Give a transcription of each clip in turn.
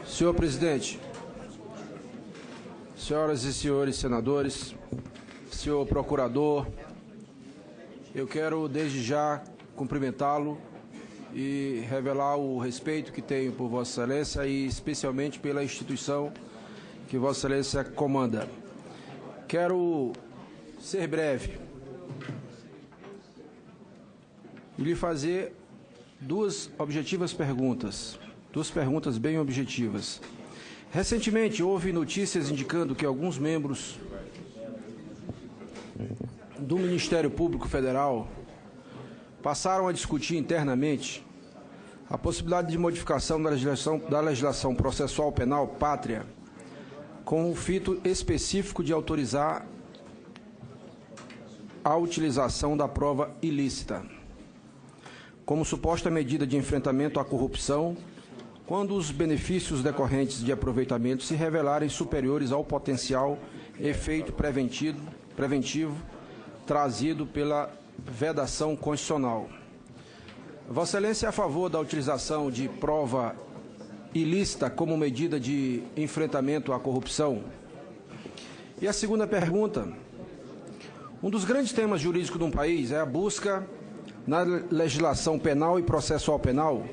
Senhor presidente, senhoras e senhores senadores, senhor procurador, eu quero desde já cumprimentá-lo e revelar o respeito que tenho por Vossa Excelência e especialmente pela instituição que Vossa Excelência comanda. Quero ser breve e lhe fazer duas perguntas bem objetivas. Recentemente, houve notícias indicando que alguns membros do Ministério Público Federal passaram a discutir internamente a possibilidade de modificação da legislação processual penal pátria com o fito específico de autorizar a utilização da prova ilícita como suposta medida de enfrentamento à corrupção quando os benefícios decorrentes de aproveitamento se revelarem superiores ao potencial efeito preventivo trazido pela vedação constitucional. Vossa Excelência é a favor da utilização de prova ilícita como medida de enfrentamento à corrupção? E a segunda pergunta: um dos grandes temas jurídicos de um país é a busca na legislação penal e processual penal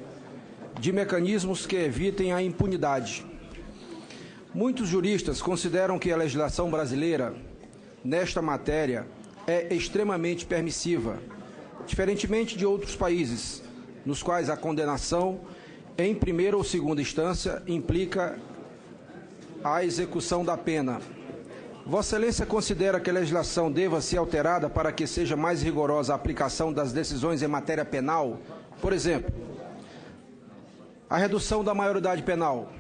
de mecanismos que evitem a impunidade. Muitos juristas consideram que a legislação brasileira, nesta matéria, é extremamente permissiva, diferentemente de outros países, nos quais a condenação, em primeira ou segunda instância, implica a execução da pena. Vossa Excelência considera que a legislação deva ser alterada para que seja mais rigorosa a aplicação das decisões em matéria penal? Por exemplo, a redução da maioridade penal,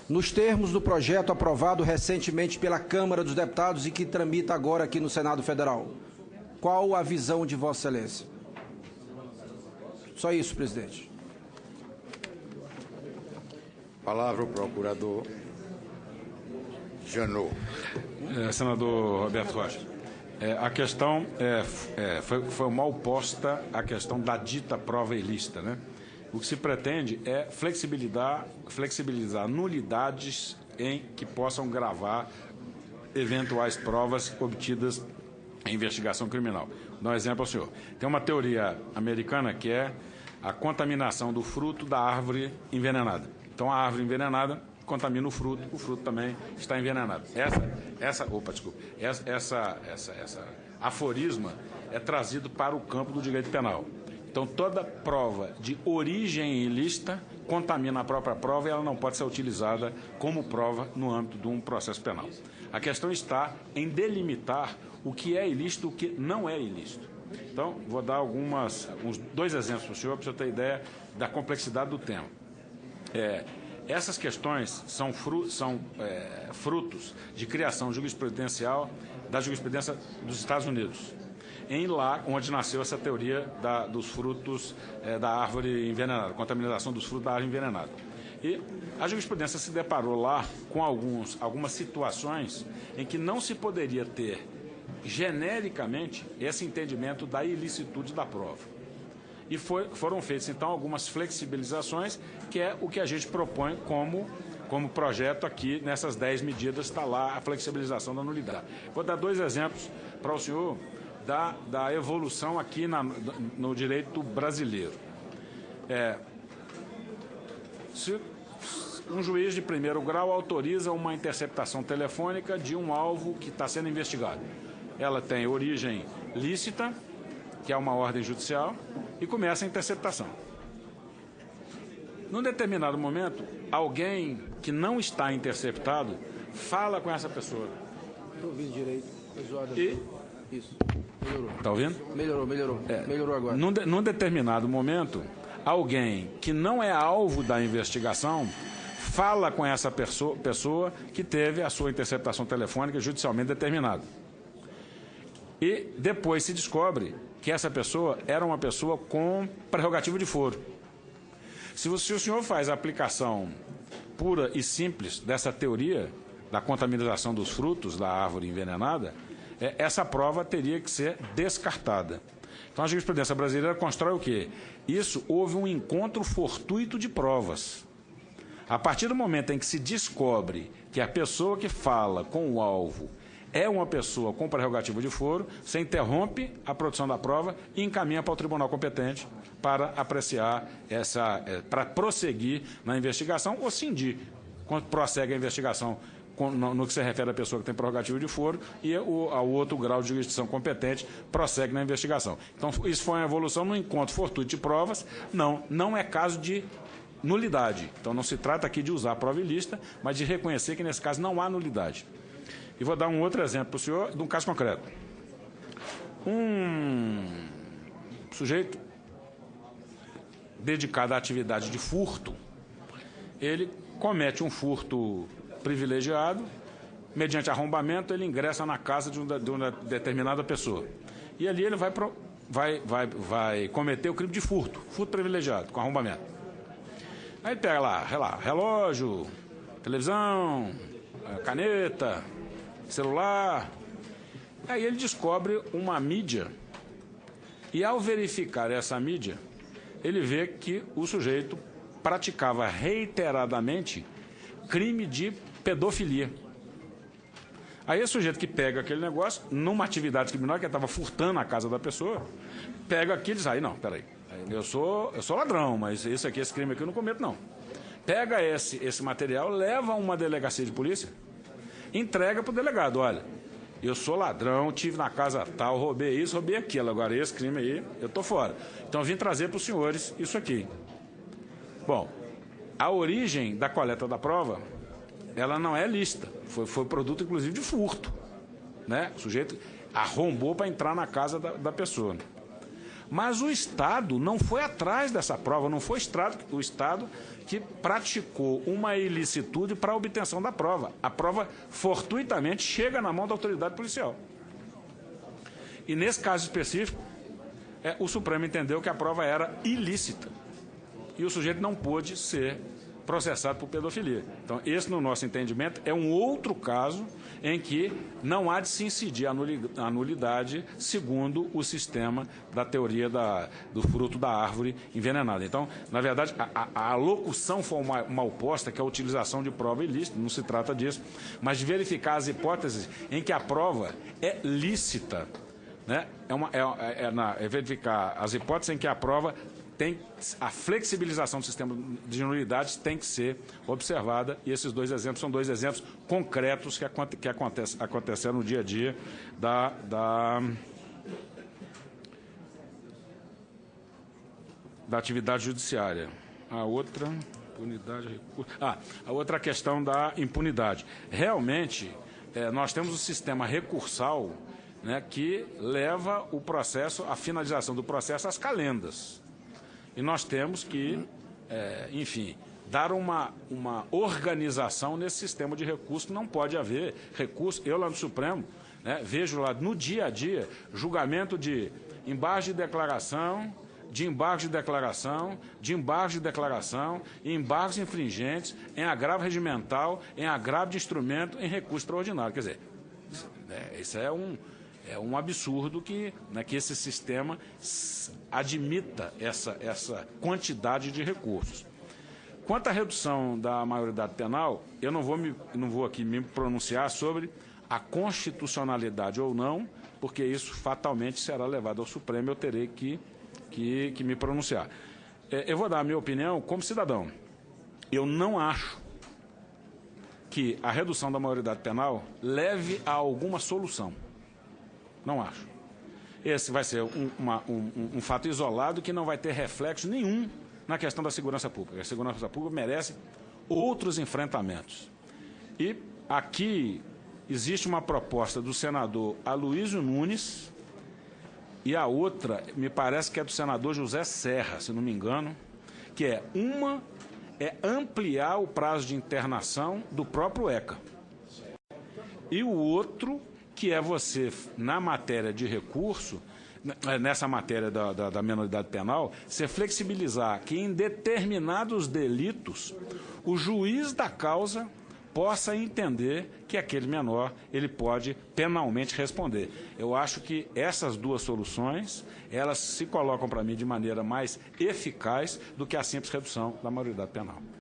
nos termos do projeto aprovado recentemente pela Câmara dos Deputados e que tramita agora aqui no Senado Federal. Qual a visão de Vossa Excelência? Só isso, presidente. Palavra ao procurador Janot. Senador Roberto Rocha, a questão foi mal posta a questão da dita prova ilícita, né? O que se pretende é flexibilizar nulidades em que possam gravar eventuais provas obtidas em investigação criminal. Vou dar um exemplo ao senhor. Tem uma teoria americana que é a contaminação do fruto da árvore envenenada. Então, a árvore envenenada contamina o fruto também está envenenado. Essa aforisma é trazido para o campo do direito penal. Então, toda prova de origem ilícita contamina a própria prova e ela não pode ser utilizada como prova no âmbito de um processo penal. A questão está em delimitar o que é ilícito e o que não é ilícito. Então, vou dar dois exemplos para o senhor ter ideia da complexidade do tema. Essas questões são frutos de criação jurisprudencial da jurisprudência dos Estados Unidos, lá onde nasceu essa teoria dos frutos da árvore envenenada, contaminação dos frutos da árvore envenenada. E a jurisprudência se deparou lá com algumas situações em que não se poderia ter genericamente esse entendimento da ilicitude da prova. E foram feitas, então, algumas flexibilizações, que é o que a gente propõe como projeto aqui, nessas 10 medidas, está lá a flexibilização da nulidade. Vou dar dois exemplos para o senhor da evolução aqui no direito brasileiro. Se um juiz de primeiro grau autoriza uma interceptação telefônica de um alvo que está sendo investigado. Ela tem origem lícita, que é uma ordem judicial, e começa a interceptação. Num determinado momento, alguém que não está interceptado fala com essa pessoa. Estou ouvindo direito. Isso. Melhorou. Está ouvindo? Melhorou. Melhorou agora. Num determinado momento, alguém que não é alvo da investigação fala com essa pessoa que teve a sua interceptação telefônica judicialmente determinada. E depois se descobre que essa pessoa era uma pessoa com prerrogativa de foro. Se o senhor faz a aplicação pura e simples dessa teoria da contaminação dos frutos da árvore envenenada, essa prova teria que ser descartada. Então, a jurisprudência brasileira constrói o quê? Houve um encontro fortuito de provas. A partir do momento em que se descobre que a pessoa que fala com o alvo é uma pessoa com prerrogativa de foro, você interrompe a produção da prova e encaminha para o tribunal competente para apreciar para prosseguir na investigação ou cindir, quando prossegue a investigação no que se refere à pessoa que tem prerrogativa de foro e ao outro grau de jurisdição competente prossegue na investigação. Então, isso foi uma evolução no encontro fortuito de provas. Não é caso de nulidade. Então, não se trata aqui de usar a prova ilícita, mas de reconhecer que, nesse caso, não há nulidade. E vou dar um outro exemplo para o senhor de um caso concreto. Um sujeito dedicado à atividade de furto, ele comete um furto privilegiado, mediante arrombamento, ele ingressa na casa de uma determinada pessoa. E ali ele vai cometer o crime de furto privilegiado, com arrombamento. Aí ele pega lá, relógio, televisão, caneta, celular. Aí ele descobre uma mídia. E ao verificar essa mídia, ele vê que o sujeito praticava reiteradamente crime de pedofilia. Aí esse sujeito que pega aquele negócio, numa atividade criminosa, que ele estava furtando a casa da pessoa, pega aquilo e diz, não, peraí, eu sou ladrão, mas esse crime aqui eu não cometo, não. Pega esse material, leva a uma delegacia de polícia, entrega para o delegado, olha, eu sou ladrão, tive na casa tal, roubei isso, roubei aquilo, agora esse crime aí, eu estou fora. Então eu vim trazer para os senhores isso aqui. Bom, a origem da coleta da prova, ela não é lícita, foi produto inclusive de furto, né? O sujeito arrombou para entrar na casa da pessoa. Mas o Estado não foi atrás dessa prova, não foi o Estado que praticou uma ilicitude para a obtenção da prova. A prova, fortuitamente, chega na mão da autoridade policial. E nesse caso específico, o Supremo entendeu que a prova era ilícita. E o sujeito não pôde ser processado por pedofilia. Então, esse, no nosso entendimento, é um outro caso em que não há de se incidir a nulidade segundo o sistema da teoria do fruto da árvore envenenada. Então, na verdade, a locução foi mal posta, que é a utilização de prova ilícita, não se trata disso, mas de verificar as hipóteses em que a prova é lícita, né? Verificar as hipóteses em que a prova a flexibilização do sistema de nulidades tem que ser observada, e esses dois exemplos são dois exemplos concretos que aconteceram no dia a dia da atividade judiciária. A outra, impunidade, a outra questão da impunidade. Realmente, nós temos um sistema recursal, né, que leva o processo, a finalização do processo às calendas. E nós temos que, enfim, dar uma organização nesse sistema de recurso. Não pode haver recurso. Eu, lá no Supremo, né, vejo lá no dia a dia julgamento de embargos de declaração, de embargos de declaração, de embargos de declaração, embargos infringentes, em agravo regimental, em agravo de instrumento, em recurso extraordinário. Quer dizer, isso é um absurdo que esse sistema admita essa quantidade de recursos. Quanto à redução da maioridade penal, eu não vou aqui me pronunciar sobre a constitucionalidade ou não, porque isso fatalmente será levado ao Supremo, eu terei que me pronunciar. Eu vou dar a minha opinião como cidadão. Eu não acho que a redução da maioridade penal leve a alguma solução. Não acho. Esse vai ser um fato isolado que não vai ter reflexo nenhum na questão da segurança pública. A segurança pública merece outros enfrentamentos. E aqui existe uma proposta do senador Aloysio Nunes e a outra, me parece que é do senador José Serra, se não me engano, que é ampliar o prazo de internação do próprio ECA. E o outro, que é você, na matéria de recurso, nessa matéria da menoridade penal, você flexibilizar que em determinados delitos o juiz da causa possa entender que aquele menor ele pode penalmente responder. Eu acho que essas duas soluções, elas se colocam para mim de maneira mais eficaz do que a simples redução da maioridade penal.